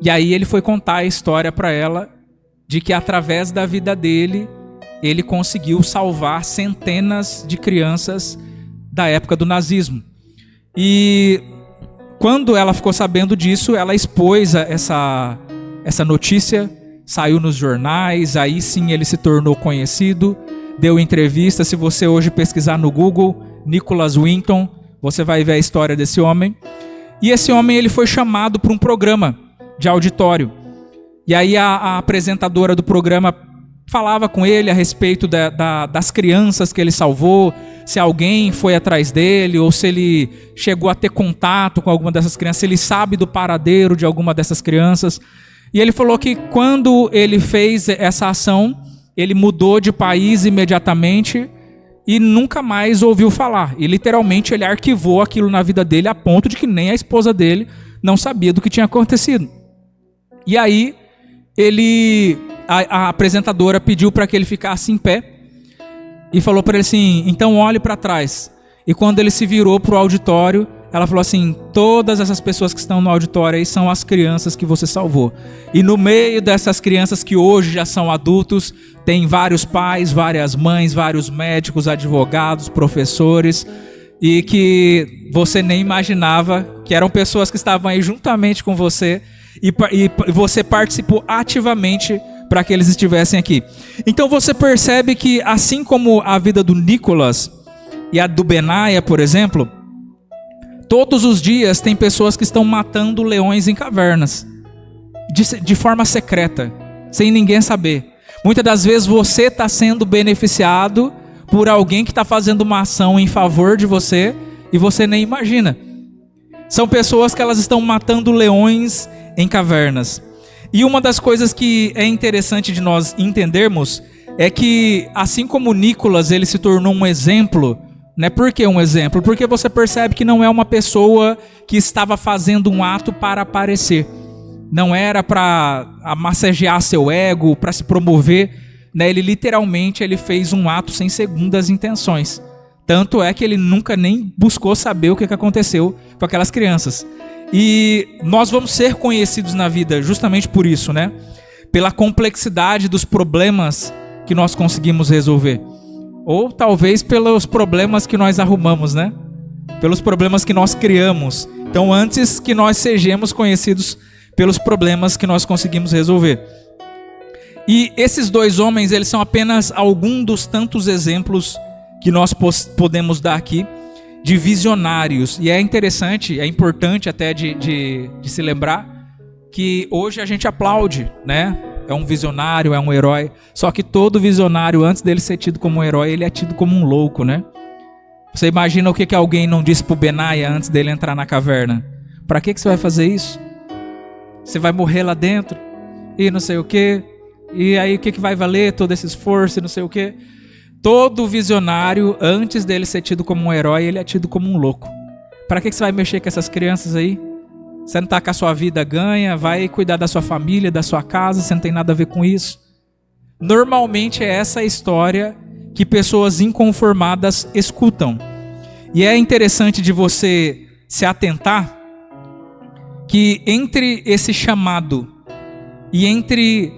E aí ele foi contar a história para ela de que através da vida dele, ele conseguiu salvar centenas de crianças da época do nazismo. E quando ela ficou sabendo disso, ela expôs essa notícia, saiu nos jornais, aí sim ele se tornou conhecido, deu entrevista. Se você hoje pesquisar no Google, Nicholas Winton, você vai ver a história desse homem. E esse homem ele foi chamado para um programa de auditório. E aí a apresentadora do programa falava com ele a respeito das crianças que ele salvou, se alguém foi atrás dele, ou se ele chegou a ter contato com alguma dessas crianças, se ele sabe do paradeiro de alguma dessas crianças. E ele falou que quando ele fez essa ação, ele mudou de país imediatamente e nunca mais ouviu falar. E literalmente ele arquivou aquilo na vida dele a ponto de que nem a esposa dele não sabia do que tinha acontecido. E aí a apresentadora pediu para que ele ficasse em pé e falou para ele assim: então olhe para trás. E quando ele se virou para o auditório, ela falou assim: todas essas pessoas que estão no auditório aí são as crianças que você salvou. E no meio dessas crianças que hoje já são adultos, tem vários pais, várias mães, vários médicos, advogados, professores, e que você nem imaginava que eram pessoas que estavam aí juntamente com você, e você participou ativamente para que eles estivessem aqui. Então você percebe que, assim como a vida do Nicholas e a do Benaia, por exemplo, todos os dias tem pessoas que estão matando leões em cavernas, de forma secreta, sem ninguém saber. Muitas das vezes você está sendo beneficiado por alguém que está fazendo uma ação em favor de você e você nem imagina. São pessoas que elas estão matando leões em cavernas. E uma das coisas que é interessante de nós entendermos é que, assim como Nicholas ele se tornou um exemplo, né? Por que um exemplo? Porque você percebe que não é uma pessoa que estava fazendo um ato para aparecer. Não era para massagear seu ego, para se promover, né? Ele literalmente fez um ato sem segundas intenções. Tanto é que ele nunca nem buscou saber o que aconteceu com aquelas crianças. E nós vamos ser conhecidos na vida justamente por isso, né? Pela complexidade dos problemas que nós conseguimos resolver. Ou talvez pelos problemas que nós arrumamos, né? Pelos problemas que nós criamos. Então, antes que nós sejamos conhecidos pelos problemas que nós conseguimos resolver. E esses dois homens, eles são apenas alguns dos tantos exemplos que nós podemos dar aqui de visionários. E é interessante, é importante até de se lembrar que hoje a gente aplaude, né? É um visionário, é um herói. Só que todo visionário, antes dele ser tido como um herói, ele é tido como um louco, né? Você imagina o que alguém não disse pro Benaia antes dele entrar na caverna? Para que você vai fazer isso? Você vai morrer lá dentro? E não sei o quê? E aí o que vai valer todo esse esforço e não sei o quê? Todo visionário, antes dele ser tido como um herói, ele é tido como um louco. Para que você vai mexer com essas crianças aí? Você não está com a sua vida ganha, vai cuidar da sua família, da sua casa, você não tem nada a ver com isso. Normalmente é essa a história que pessoas inconformadas escutam. E é interessante de você se atentar que entre esse chamado e entre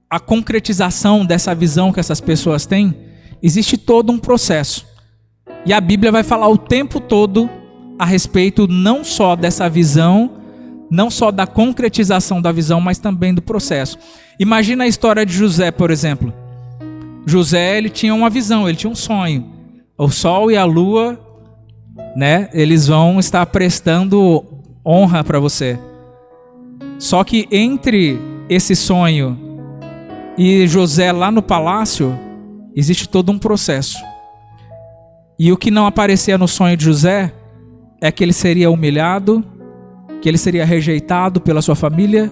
a concretização dessa visão que essas pessoas têm, existe todo um processo. E a Bíblia vai falar o tempo todo a respeito não só dessa visão, não só da concretização da visão, mas também do processo. Imagina a história de José, por exemplo. José, ele tinha uma visão, ele tinha um sonho. O sol e a lua, né, eles vão estar prestando honra para você. Só que entre esse sonho e José lá no palácio, existe todo um processo. E o que não aparecia no sonho de José é que ele seria humilhado, que ele seria rejeitado pela sua família,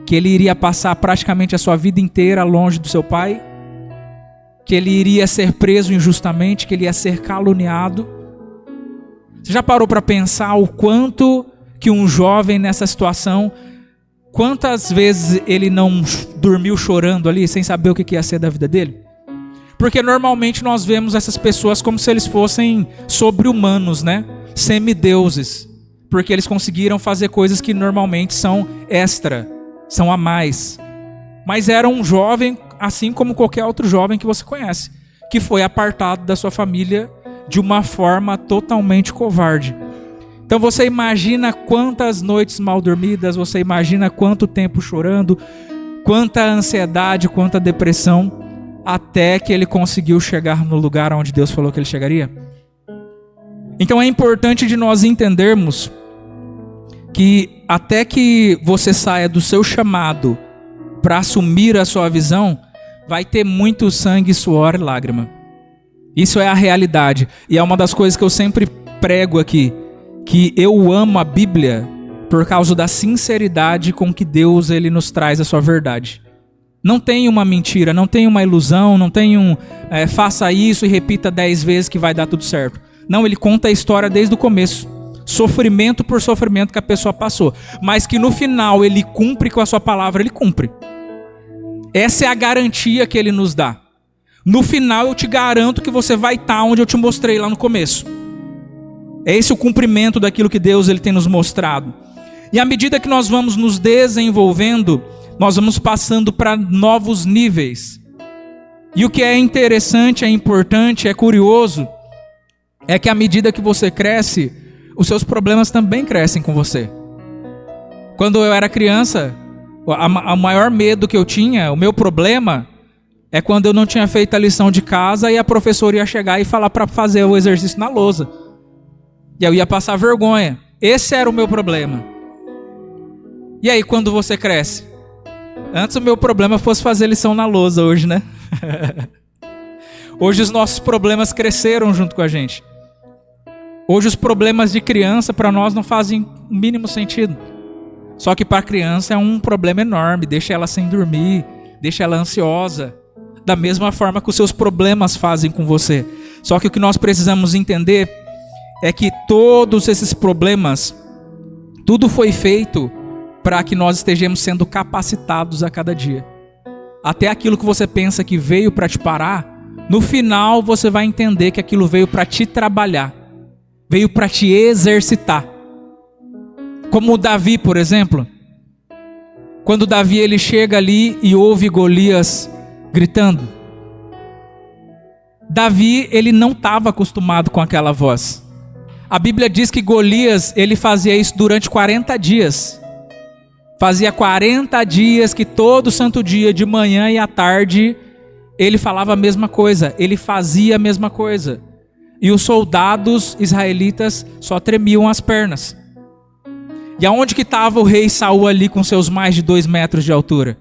que ele iria passar praticamente a sua vida inteira longe do seu pai, que ele iria ser preso injustamente, que ele ia ser caluniado. Você já parou para pensar o quanto que um jovem nessa situação, quantas vezes ele não dormiu chorando ali, sem saber o que ia ser da vida dele? Porque normalmente nós vemos essas pessoas como se eles fossem sobre-humanos, né? Semideuses. porque eles conseguiram fazer coisas que normalmente são extra, são a mais. Mas era um jovem, assim como qualquer outro jovem que você conhece, que foi apartado da sua família de uma forma totalmente covarde. Então você imagina quantas noites mal dormidas, você imagina quanto tempo chorando, quanta ansiedade, quanta depressão, até que ele conseguiu chegar no lugar onde Deus falou que ele chegaria. Então é importante de nós entendermos que até que você saia do seu chamado para assumir a sua visão, vai ter muito sangue, suor e lágrima. Isso é a realidade. E é uma das coisas que eu sempre prego aqui, que eu amo a Bíblia por causa da sinceridade com que Deus ele nos traz a sua verdade. Não tem uma mentira, não tem uma ilusão, não tem faça isso e repita 10 vezes que vai dar tudo certo. Não, ele conta a história desde o começo. Sofrimento por sofrimento que a pessoa passou. Mas que no final ele cumpre com a sua palavra, ele cumpre. Essa é a garantia que ele nos dá. No final eu te garanto que você vai estar onde eu te mostrei lá no começo. É esse o cumprimento daquilo que Deus ele tem nos mostrado. E à medida que nós vamos nos desenvolvendo, nós vamos passando para novos níveis. E o que é interessante, é importante, é curioso, é que à medida que você cresce, os seus problemas também crescem com você. Quando eu era criança, o maior medo que eu tinha, o meu problema, é quando eu não tinha feito a lição de casa e a professora ia chegar e falar para fazer o exercício na lousa. E eu ia passar vergonha. Esse era o meu problema. E aí, quando você cresce? Antes o meu problema fosse fazer lição na lousa hoje, né? Hoje os nossos problemas cresceram junto com a gente. Hoje os problemas de criança para nós não fazem o mínimo sentido. Só que para a criança é um problema enorme, deixa ela sem dormir, deixa ela ansiosa. Da mesma forma que os seus problemas fazem com você. Só que o que nós precisamos entender é que todos esses problemas, tudo foi feito para que nós estejamos sendo capacitados a cada dia. Até aquilo que você pensa que veio para te parar, no final você vai entender que aquilo veio para te trabalhar. Veio para te exercitar. Como o Davi, por exemplo. Quando Davi ele chega ali e ouve Golias gritando. Davi ele não estava acostumado com aquela voz. A Bíblia diz que Golias ele fazia isso durante 40 dias. Fazia 40 dias que todo santo dia, de manhã e à tarde, ele falava a mesma coisa. Ele fazia a mesma coisa. E os soldados israelitas só tremiam as pernas. E aonde que estava o rei Saul ali com seus mais de 2 metros de altura?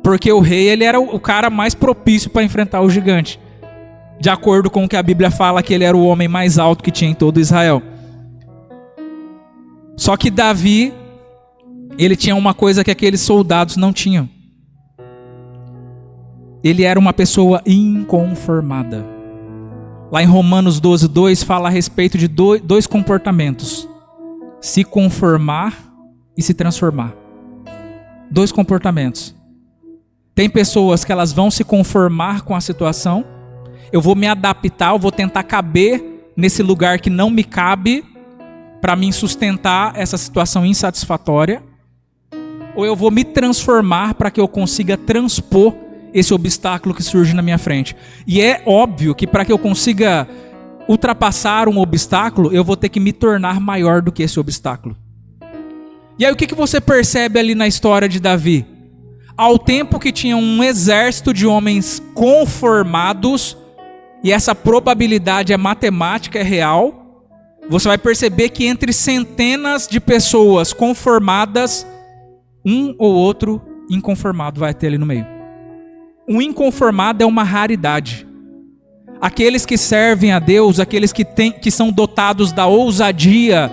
Porque o rei ele era o cara mais propício para enfrentar o gigante. De acordo com o que a Bíblia fala, que ele era o homem mais alto que tinha em todo Israel. Só que Davi, ele tinha uma coisa que aqueles soldados não tinham. Ele era uma pessoa inconformada. Lá em Romanos 12:2 fala a respeito de dois comportamentos. Se conformar e se transformar. 2 comportamentos. Tem pessoas que elas vão se conformar com a situação. Eu vou me adaptar, eu vou tentar caber nesse lugar que não me cabe para me sustentar essa situação insatisfatória. Ou eu vou me transformar para que eu consiga transpor esse obstáculo que surge na minha frente. E é óbvio que para que eu consiga ultrapassar um obstáculo, eu vou ter que me tornar maior do que esse obstáculo. E aí o que você percebe ali na história de Davi? Ao tempo que tinha um exército de homens conformados, e essa probabilidade é matemática, é real, você vai perceber que entre centenas de pessoas conformadas, um ou outro inconformado vai ter ali no meio. Um inconformado é uma raridade. Aqueles que servem a Deus, aqueles que são dotados da ousadia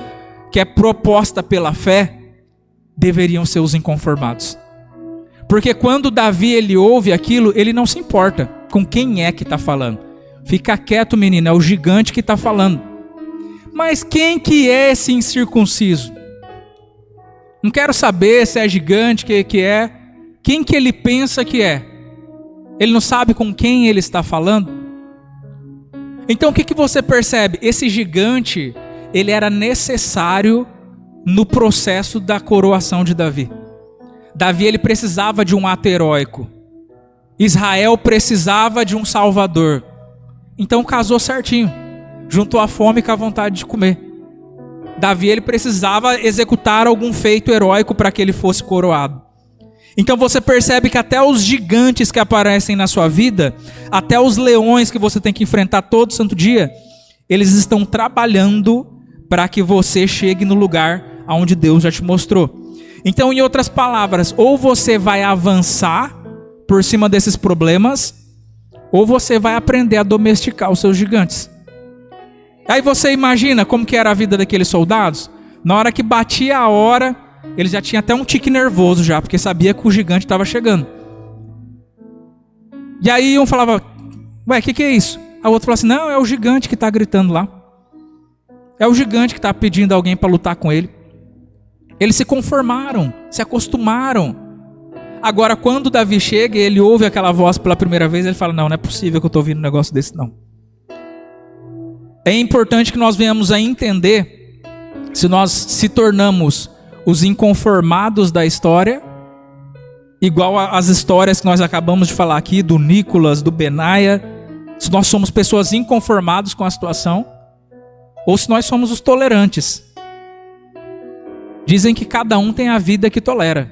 que é proposta pela fé, deveriam ser os inconformados. Porque quando Davi ele ouve aquilo, ele não se importa com quem é que está falando. Fica quieto, menino, é o gigante que está falando. Mas quem que é esse incircunciso? Não quero saber se é gigante, que é. Quem que ele pensa que é? Ele não sabe com quem ele está falando? Então o que você percebe? Esse gigante, ele era necessário no processo da coroação de Davi. Davi, ele precisava de um ato heróico. Israel precisava de um salvador. Então casou certinho. Juntou a fome com a vontade de comer. Davi, ele precisava executar algum feito heróico para que ele fosse coroado. Então você percebe que até os gigantes que aparecem na sua vida, até os leões que você tem que enfrentar todo santo dia, eles estão trabalhando para que você chegue no lugar aonde Deus já te mostrou. Então, em outras palavras, ou você vai avançar por cima desses problemas, ou você vai aprender a domesticar os seus gigantes. Aí você imagina como que era a vida daqueles soldados? Na hora que batia a hora, eles já tinham até um tique nervoso já, porque sabia que o gigante estava chegando. E aí um falava, ué, o que é isso? A outro falava assim, não, é o gigante que está gritando lá. É o gigante que está pedindo alguém para lutar com ele. Eles se conformaram, se acostumaram. Agora, quando Davi chega e ele ouve aquela voz pela primeira vez, ele fala, não é possível que eu estou ouvindo um negócio desse, não. É importante que nós venhamos a entender se nós se tornamos os inconformados da história, igual às histórias que nós acabamos de falar aqui, do Nicolas, do Benaia, se nós somos pessoas inconformadas com a situação, ou se nós somos os tolerantes. Dizem que cada um tem a vida que tolera.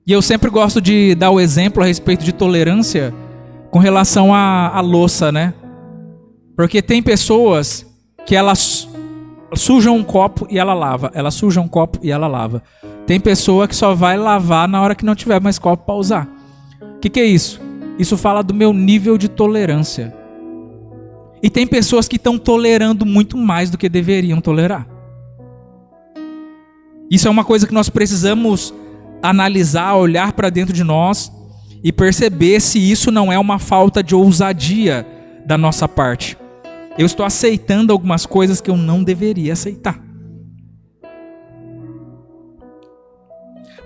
E eu sempre gosto de dar o exemplo a respeito de tolerância com relação à louça, né? Porque tem pessoas que elas sujam um copo e ela lava. Ela suja um copo e ela lava. Tem pessoa que só vai lavar na hora que não tiver mais copo para usar. O que é isso? Isso fala do meu nível de tolerância. E tem pessoas que estão tolerando muito mais do que deveriam tolerar. Isso é uma coisa que nós precisamos analisar, olhar para dentro de nós e perceber se isso não é uma falta de ousadia da nossa parte. Eu estou aceitando algumas coisas que eu não deveria aceitar.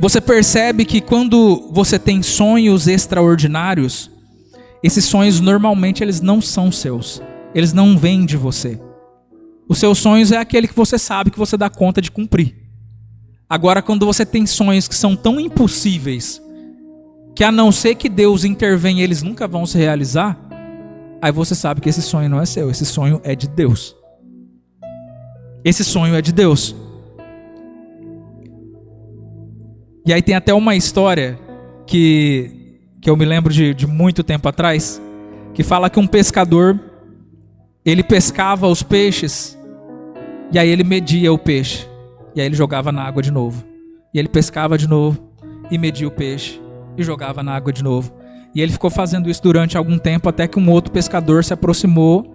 Você percebe que quando você tem sonhos extraordinários, esses sonhos normalmente eles não são seus. Eles não vêm de você. Os seus sonhos é aquele que você sabe que você dá conta de cumprir. Agora, quando você tem sonhos que são tão impossíveis, que a não ser que Deus intervenha, eles nunca vão se realizar, aí você sabe que esse sonho não é seu, esse sonho é de Deus. Esse sonho é de Deus. E aí tem até uma história que eu me lembro de muito tempo atrás, que fala que um pescador, ele pescava os peixes, e aí ele media o peixe, e aí ele jogava na água de novo. E ele pescava de novo, e media o peixe, e jogava na água de novo. E ele ficou fazendo isso durante algum tempo, até que um outro pescador se aproximou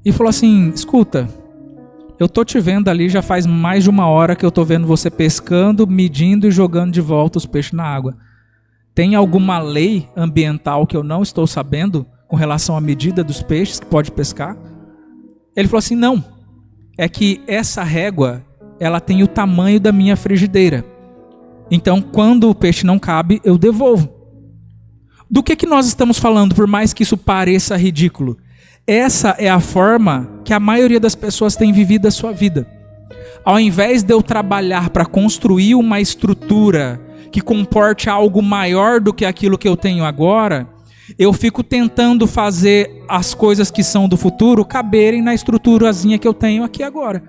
e falou assim, escuta, eu tô te vendo ali já faz mais de 1 hora que eu tô vendo você pescando, medindo e jogando de volta os peixes na água. Tem alguma lei ambiental que eu não estou sabendo com relação à medida dos peixes que pode pescar? Ele falou assim, não, é que essa régua, ela tem o tamanho da minha frigideira. Então, quando o peixe não cabe, eu devolvo. Do que nós estamos falando, por mais que isso pareça ridículo? Essa é a forma que a maioria das pessoas tem vivido a sua vida. Ao invés de eu trabalhar para construir uma estrutura que comporte algo maior do que aquilo que eu tenho agora, eu fico tentando fazer as coisas que são do futuro caberem na estruturazinha que eu tenho aqui agora.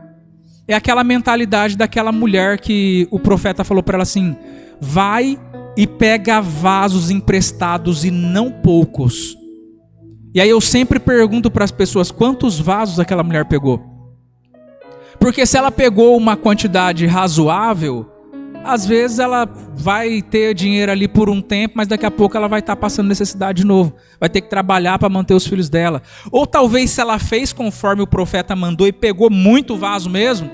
É aquela mentalidade daquela mulher que o profeta falou para ela assim, vai e pega vasos emprestados e não poucos. E aí eu sempre pergunto para as pessoas, quantos vasos aquela mulher pegou? Porque se ela pegou uma quantidade razoável, às vezes ela vai ter dinheiro ali por um tempo, mas daqui a pouco ela vai estar passando necessidade de novo. Vai ter que trabalhar para manter os filhos dela. Ou talvez se ela fez conforme o profeta mandou e pegou muito vaso mesmo,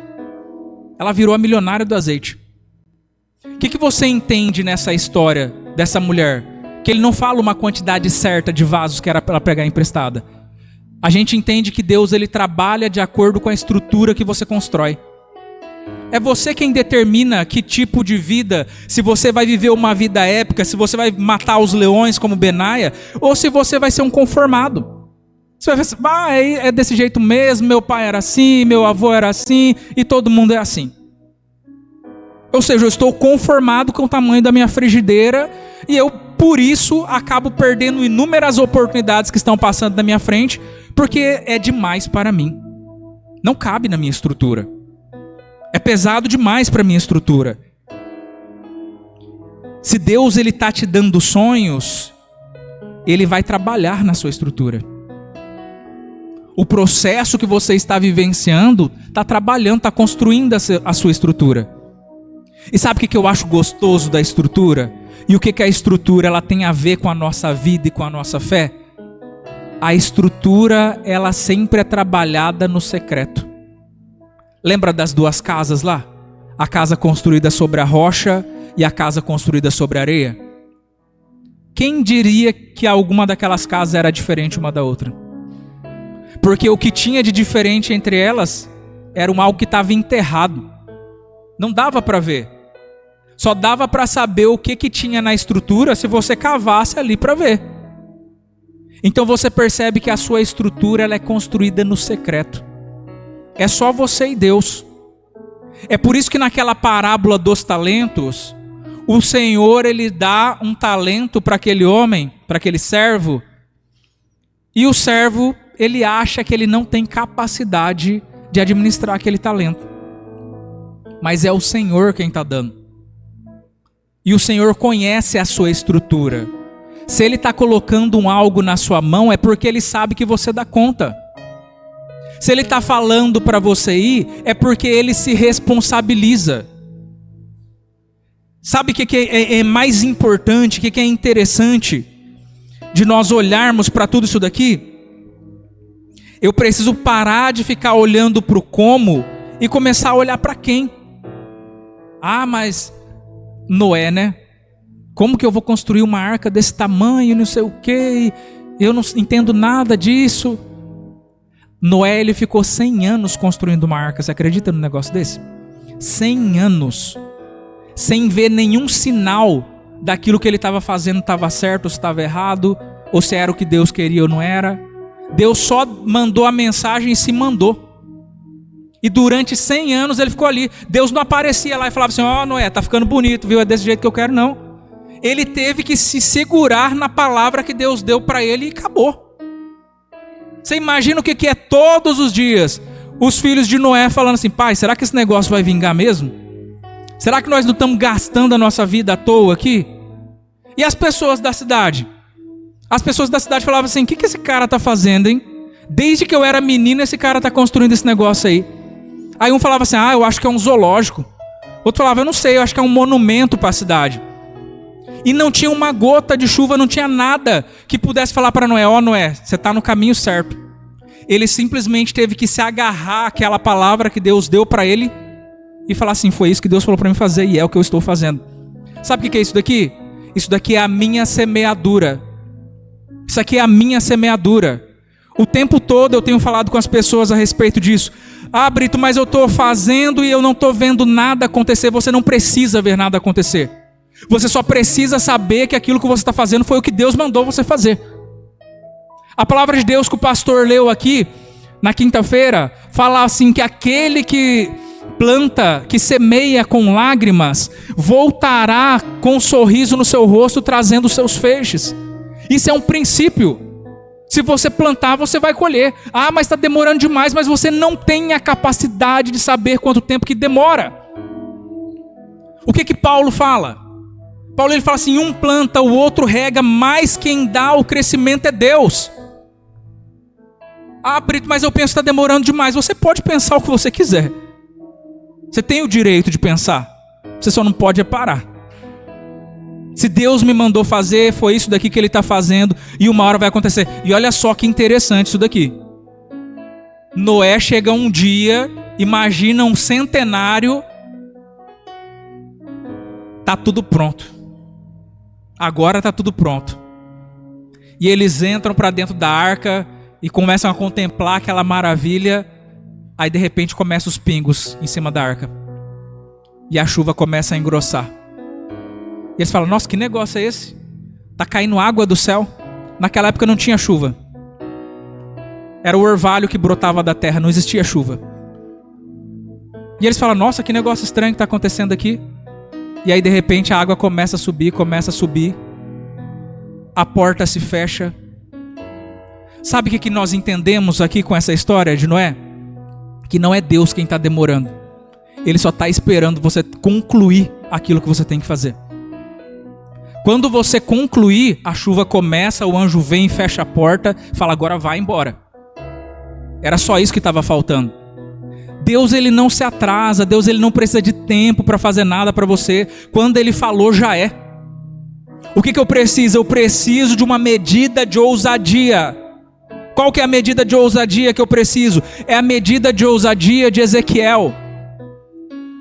ela virou a milionária do azeite. O que você entende nessa história dessa mulher? Que ele não fala uma quantidade certa de vasos que era para ela pegar emprestada. A gente entende que Deus ele trabalha de acordo com a estrutura que você constrói. É você quem determina que tipo de vida, se você vai viver uma vida épica, se você vai matar os leões como Benaia, ou se você vai ser um conformado. Você vai pensar, é desse jeito mesmo, meu pai era assim, meu avô era assim, e todo mundo é assim. Ou seja, eu estou conformado com o tamanho da minha frigideira, e eu, por isso, acabo perdendo inúmeras oportunidades que estão passando na minha frente, porque é demais para mim. Não cabe na minha estrutura. É pesado demais para a minha estrutura. Se Deus está te dando sonhos, Ele vai trabalhar na sua estrutura. O processo que você está vivenciando está trabalhando, está construindo a sua estrutura. E sabe o que eu acho gostoso da estrutura? E o que a estrutura ela tem a ver com a nossa vida e com a nossa fé? A estrutura ela sempre é trabalhada no secreto. Lembra das duas casas lá? A casa construída sobre a rocha e a casa construída sobre a areia? Quem diria que alguma daquelas casas era diferente uma da outra? Porque o que tinha de diferente entre elas era algo que estava enterrado. Não dava para ver. Só dava para saber o que tinha na estrutura se você cavasse ali para ver. Então você percebe que a sua estrutura ela é construída no secreto. É só você e Deus. É por isso que naquela parábola dos talentos, o Senhor ele dá um talento para aquele homem, para aquele servo, e o servo ele acha que ele não tem capacidade de administrar aquele talento. Mas é o Senhor quem está dando. E o Senhor conhece a sua estrutura. Se Ele está colocando algo na sua mão, é porque Ele sabe que você dá conta. Se Ele está falando para você ir, é porque Ele se responsabiliza. Sabe o que é mais importante, o que é interessante de nós olharmos para tudo isso daqui? Eu preciso parar de ficar olhando para o como e começar a olhar para quem. Mas Noé, né? Como que eu vou construir uma arca desse tamanho, não sei o quê, eu não entendo nada disso. Noé, ele ficou 100 anos construindo uma arca, você acredita num negócio desse? 100 anos, sem ver nenhum sinal daquilo que ele estava fazendo estava certo ou se estava errado, ou se era o que Deus queria ou não era. Deus só mandou a mensagem e se mandou. E durante 100 anos ele ficou ali. Deus não aparecia lá e falava assim, Noé, tá ficando bonito, viu? É desse jeito que eu quero, não. Ele teve que se segurar na palavra que Deus deu para ele e acabou. Você imagina o que é todos os dias os filhos de Noé falando assim, pai, será que esse negócio vai vingar mesmo? Será que nós não estamos gastando a nossa vida à toa aqui? E as pessoas da cidade? As pessoas da cidade falavam assim, o que esse cara está fazendo, hein? Desde que eu era menino, esse cara está construindo esse negócio aí. Aí um falava assim, eu acho que é um zoológico. Outro falava, eu não sei, eu acho que é um monumento para a cidade. E não tinha uma gota de chuva, não tinha nada que pudesse falar para Noé, Noé, você está no caminho certo. Ele simplesmente teve que se agarrar àquela palavra que Deus deu para ele e falar assim, foi isso que Deus falou para mim fazer e é o que eu estou fazendo. Sabe o que é isso daqui? Isso daqui é a minha semeadura. Isso aqui é a minha semeadura. O tempo todo eu tenho falado com as pessoas a respeito disso. Brito, mas eu estou fazendo e eu não estou vendo nada acontecer. Você não precisa ver nada acontecer. Você só precisa saber que aquilo que você está fazendo foi o que Deus mandou você fazer. A palavra de Deus que o pastor leu aqui, na quinta-feira, fala assim que aquele que planta, que semeia com lágrimas, voltará com um sorriso no seu rosto, trazendo os seus feixes. Isso é um princípio. Se você plantar, você vai colher. Mas está demorando demais, mas você não tem a capacidade de saber quanto tempo que demora. O que Paulo fala? Paulo ele fala assim, um planta, o outro rega, mas quem dá o crescimento é Deus. Brito, mas eu penso que está demorando demais. Você pode pensar o que você quiser. Você tem o direito de pensar. Você só não pode parar. Se Deus me mandou fazer, foi isso daqui que Ele está fazendo, e uma hora vai acontecer. E olha só que interessante isso daqui. Noé chega um dia, imagina um centenário, tá tudo pronto. Agora tá tudo pronto. E eles entram para dentro da arca e começam a contemplar aquela maravilha. Aí de repente começam os pingos em cima da arca. E a chuva começa a engrossar. E eles falam, nossa, que negócio é esse? Tá caindo água do céu. Naquela época não tinha chuva. Era o orvalho que brotava da terra, não existia chuva. E eles falam, nossa, que negócio estranho que está acontecendo aqui. E aí de repente a água começa a subir. A porta se fecha. Sabe o que nós entendemos aqui com essa história de Noé? Que não é Deus quem está demorando. Ele só está esperando você concluir aquilo que você tem que fazer. Quando você concluir, a chuva começa, o anjo vem, fecha a porta, fala, agora vai embora. Era só isso que estava faltando. Deus, ele não se atrasa, Deus, ele não precisa de tempo para fazer nada para você. Quando ele falou, já é. O que eu preciso? Eu preciso de uma medida de ousadia. Qual que é a medida de ousadia que eu preciso? É a medida de ousadia de Ezequiel.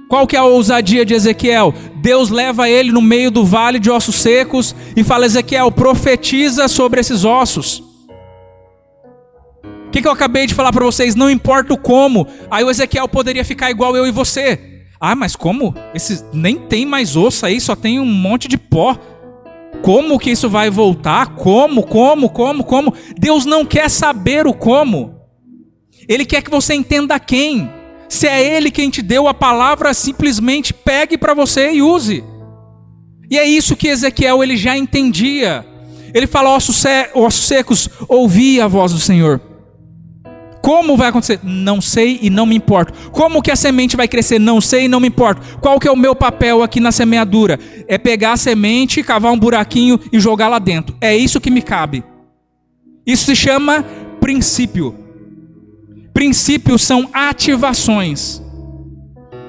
Qual que é a ousadia de Ezequiel? Deus leva ele no meio do vale de ossos secos e fala, Ezequiel, profetiza sobre esses ossos. O que eu acabei de falar para vocês? Não importa o como. Aí o Ezequiel poderia ficar igual eu e você. Ah, mas como? Esse nem tem mais osso aí, só tem um monte de pó. Como que isso vai voltar? Como? Deus não quer saber o como. Ele quer que você entenda quem. Se é Ele quem te deu a palavra, simplesmente pegue para você e use. E é isso que Ezequiel ele já entendia. Ele fala, ossos secos, ouvi a voz do Senhor. Como vai acontecer? Não sei e não me importo. Como que a semente vai crescer? Não sei e não me importo. Qual que é o meu papel aqui na semeadura? É pegar a semente, cavar um buraquinho e jogar lá dentro. É isso que me cabe. Isso se chama princípio. Princípios são ativações.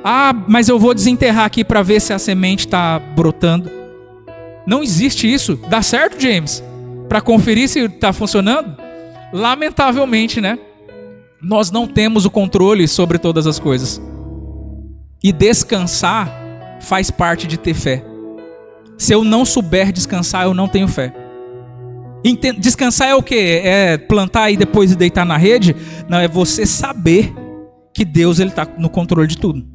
Ah, mas eu vou desenterrar aqui para ver se a semente está brotando. Não existe isso. Dá certo, James? Para conferir se está funcionando? Lamentavelmente, né? Nós não temos o controle sobre todas as coisas. E descansar faz parte de ter fé. Se eu não souber descansar, eu não tenho fé. Descansar é o quê? É plantar e depois deitar na rede? Não, é você saber que Deus está no controle de tudo.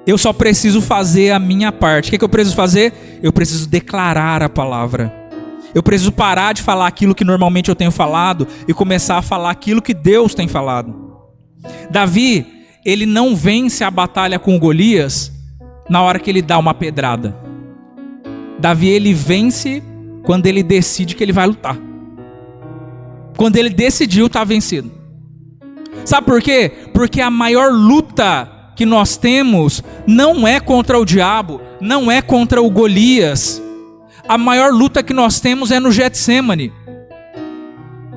Eu só preciso fazer a minha parte. O que eu preciso fazer? Eu preciso declarar a palavra. Eu preciso parar de falar aquilo que normalmente eu tenho falado e começar a falar aquilo que Deus tem falado. Davi, ele não vence a batalha com Golias na hora que ele dá uma pedrada. Davi, ele vence quando ele decide que ele vai lutar. Quando ele decidiu, está vencido. Sabe por quê? Porque a maior luta que nós temos não é contra o diabo, não é contra o Golias. A maior luta que nós temos é no Getsemane.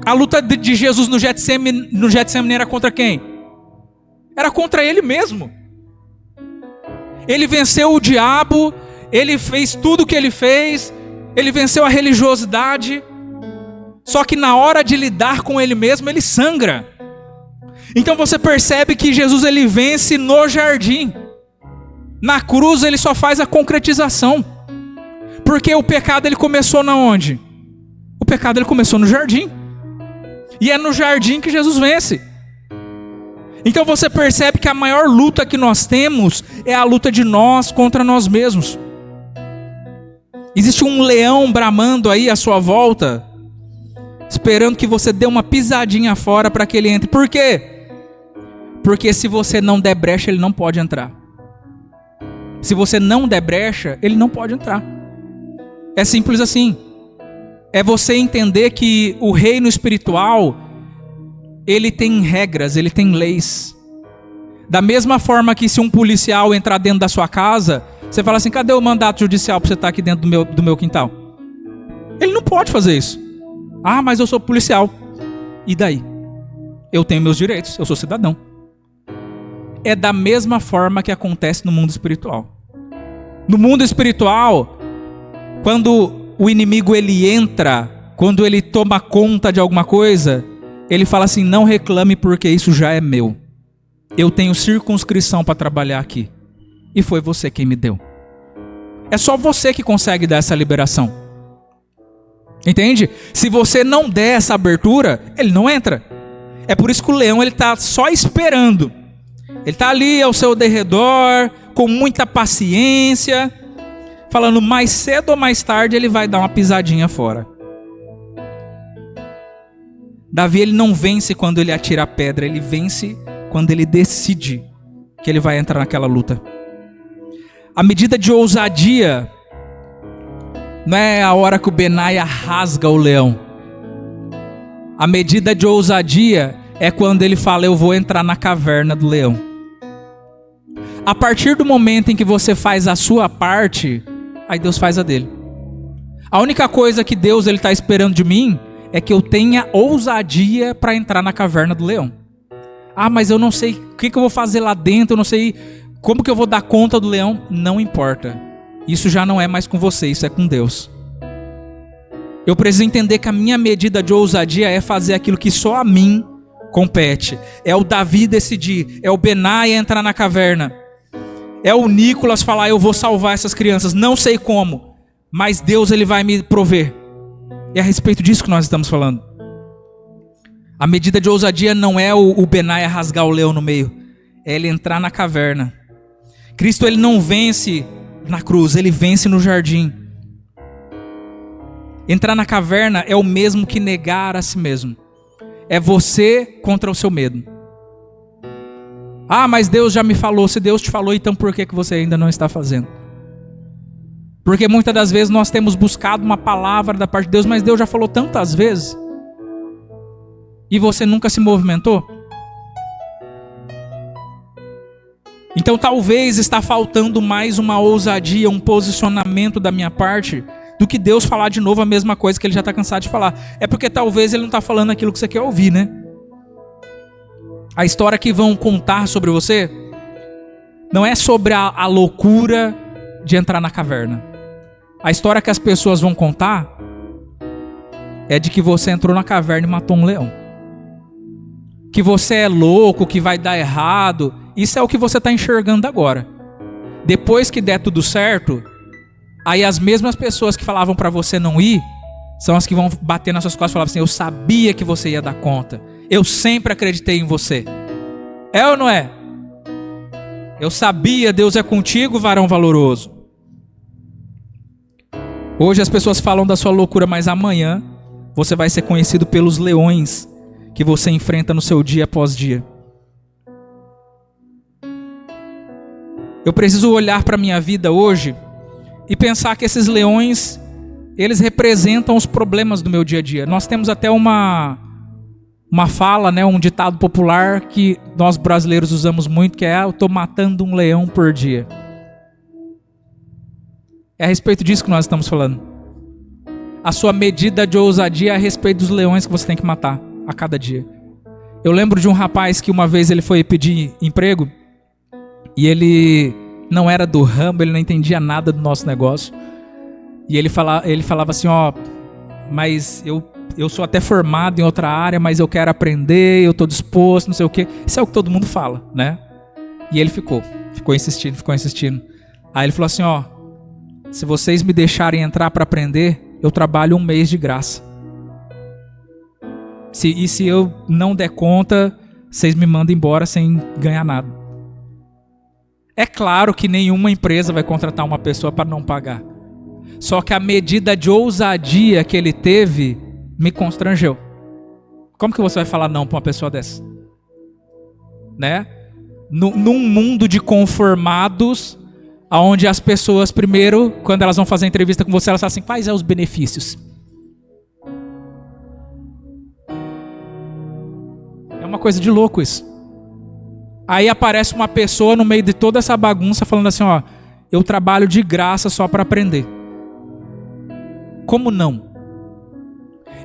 A luta de Jesus no Getsemane era contra quem? Era contra ele mesmo. Ele venceu o diabo, ele fez tudo o que ele fez, ele venceu a religiosidade. Só que na hora de lidar com ele mesmo, ele sangra. Então você percebe que Jesus ele vence no jardim. Na cruz ele só faz a concretização. Porque o pecado ele começou na onde? O pecado ele começou no jardim. E é no jardim que Jesus vence. Então você percebe que a maior luta que nós temos é a luta de nós contra nós mesmos. Existe um leão bramando aí à sua volta, esperando que você dê uma pisadinha fora para que ele entre. Por quê? Porque se você não der brecha, ele não pode entrar. Se você não der brecha, ele não pode entrar. É simples assim. É você entender que o reino espiritual, ele tem regras, ele tem leis. Da mesma forma que se um policial entrar dentro da sua casa, você fala assim, cadê o mandato judicial para você estar aqui dentro do meu quintal? Ele não pode fazer isso. Ah, mas eu sou policial. E daí? Eu tenho meus direitos, eu sou cidadão. É da mesma forma que acontece no mundo espiritual. No mundo espiritual, quando o inimigo ele entra, quando ele toma conta de alguma coisa, ele fala assim, não reclame porque isso já é meu. Eu tenho circunscrição para trabalhar aqui. E foi você quem me deu. É só você que consegue dar essa liberação. Entende? Se você não der essa abertura, ele não entra. É por isso que o leão ele está só esperando. Ele está ali ao seu derredor, com muita paciência, falando mais cedo ou mais tarde ele vai dar uma pisadinha fora. Davi, ele não vence quando ele atira a pedra, ele vence quando ele decide que ele vai entrar naquela luta. A medida de ousadia não é a hora que o Benaia rasga o leão. A medida de ousadia é quando ele fala, eu vou entrar na caverna do leão. A partir do momento em que você faz a sua parte, aí Deus faz a dele. A única coisa que Deus está esperando de mim é que eu tenha ousadia para entrar na caverna do leão. Ah, mas eu não sei o que eu vou fazer lá dentro, eu não sei como que eu vou dar conta do leão. Não importa. Isso já não é mais com você, isso é com Deus. Eu preciso entender que a minha medida de ousadia é fazer aquilo que só a mim compete. É o Davi decidir, é o Benaia entrar na caverna. É o Nicolas falar, eu vou salvar essas crianças. Não sei como, mas Deus ele vai me prover. É a respeito disso que nós estamos falando. A medida de ousadia não é o Benaia rasgar o leão no meio. É ele entrar na caverna. Cristo ele não vence na cruz, ele vence no jardim. Entrar na caverna é o mesmo que negar a si mesmo. É você contra o seu medo. Ah, mas Deus já me falou. Se Deus te falou, então por que você ainda não está fazendo? Porque muitas das vezes nós temos buscado uma palavra da parte de Deus, mas Deus já falou tantas vezes. E você nunca se movimentou? Então talvez está faltando mais uma ousadia, um posicionamento da minha parte, do que Deus falar de novo a mesma coisa que ele já está cansado de falar. É porque talvez ele não está falando aquilo que você quer ouvir, né? A história que vão contar sobre você não é sobre a loucura de entrar na caverna. A história que as pessoas vão contar é de que você entrou na caverna e matou um leão. Que você é louco, que vai dar errado. Isso é o que você está enxergando agora. Depois que der tudo certo, aí as mesmas pessoas que falavam para você não ir, são as que vão bater nas suas costas e falar assim, eu sabia que você ia dar conta. Eu sempre acreditei em você. É ou não é? Eu sabia, Deus é contigo, varão valoroso. Hoje as pessoas falam da sua loucura, mas amanhã você vai ser conhecido pelos leões que você enfrenta no seu dia após dia. Eu preciso olhar para a minha vida hoje e pensar que esses leões, eles representam os problemas do meu dia a dia. Nós temos até uma fala, né, um ditado popular que nós brasileiros usamos muito, que é, eu estou matando um leão por dia. É a respeito disso que nós estamos falando. A sua medida de ousadia é a respeito dos leões que você tem que matar a cada dia. Eu lembro de um rapaz que uma vez ele foi pedir emprego e ele não era do ramo, ele não entendia nada do nosso negócio. E ele falava assim, ó, mas eu sou até formado em outra área, mas eu quero aprender, eu estou disposto, não sei o quê. Isso é o que todo mundo fala, né? E ele ficou insistindo. Aí ele falou assim, ó, se vocês me deixarem entrar para aprender, eu trabalho 1 mês de graça. Se eu não der conta, vocês me mandam embora sem ganhar nada. É claro que nenhuma empresa vai contratar uma pessoa para não pagar. Só que a medida de ousadia que ele teve me constrangeu. Como que você vai falar não para uma pessoa dessa? Né? Num mundo de conformados, onde as pessoas primeiro, quando elas vão fazer entrevista com você, elas falam assim, quais são os benefícios? É uma coisa de louco isso. Aí aparece uma pessoa no meio de toda essa bagunça falando assim, ó, eu trabalho de graça só para aprender. Como não?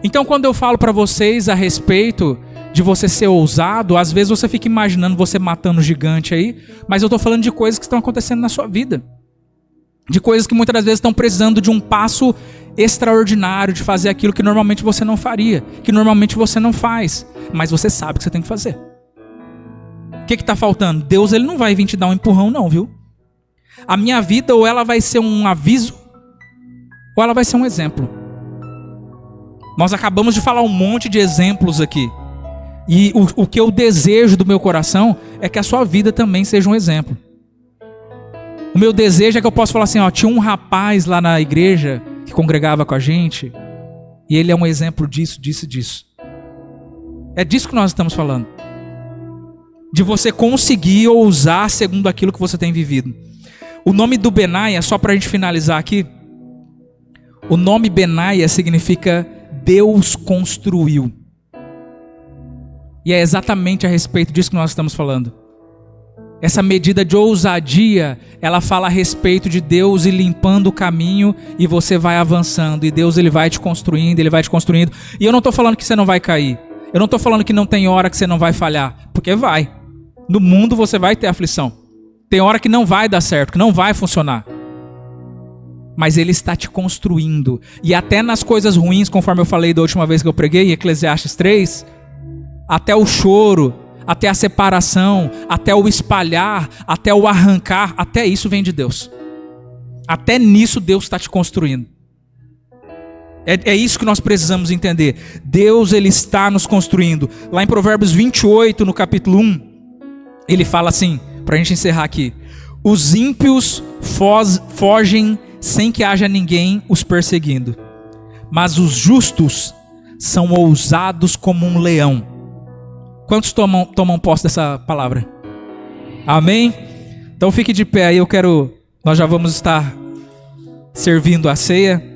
Então quando eu falo para vocês a respeito de você ser ousado, às vezes você fica imaginando você matando um gigante aí, mas eu estou falando de coisas que estão acontecendo na sua vida. De coisas que muitas das vezes estão precisando de um passo extraordinário, de fazer aquilo que normalmente você não faria, que normalmente você não faz, mas você sabe que você tem que fazer. O que está faltando? Deus ele não vai vir te dar um empurrão não, viu? A minha vida ou ela vai ser um aviso, ou ela vai ser um exemplo. Nós acabamos de falar um monte de exemplos aqui. E o que eu desejo do meu coração é que a sua vida também seja um exemplo. O meu desejo é que eu possa falar assim, ó, tinha um rapaz lá na igreja que congregava com a gente, e ele é um exemplo disso, disso, disso. É disso que nós estamos falando. De você conseguir ousar segundo aquilo que você tem vivido. O nome do Benaia, só para a gente finalizar aqui. O nome Benaia significa Deus construiu. E é exatamente a respeito disso que nós estamos falando. Essa medida de ousadia, ela fala a respeito de Deus ir limpando o caminho e você vai avançando. E Deus ele vai te construindo, ele vai te construindo. E eu não estou falando que você não vai cair. Eu não estou falando que não tem hora que você não vai falhar. Porque vai. No mundo você vai ter aflição. Tem hora que não vai dar certo, que não vai funcionar. Mas ele está te construindo. E até nas coisas ruins, conforme eu falei da última vez que eu preguei, em Eclesiastes 3, até o choro, até a separação, até o espalhar, até o arrancar, até isso vem de Deus. Até nisso Deus está te construindo. É isso que nós precisamos entender. Deus ele está nos construindo. Lá em Provérbios 28, no capítulo 1, ele fala assim, para a gente encerrar aqui: os ímpios fogem sem que haja ninguém os perseguindo, mas os justos são ousados como um leão. Quantos tomam posse dessa palavra? Amém? Então fique de pé aí, nós já vamos estar servindo a ceia.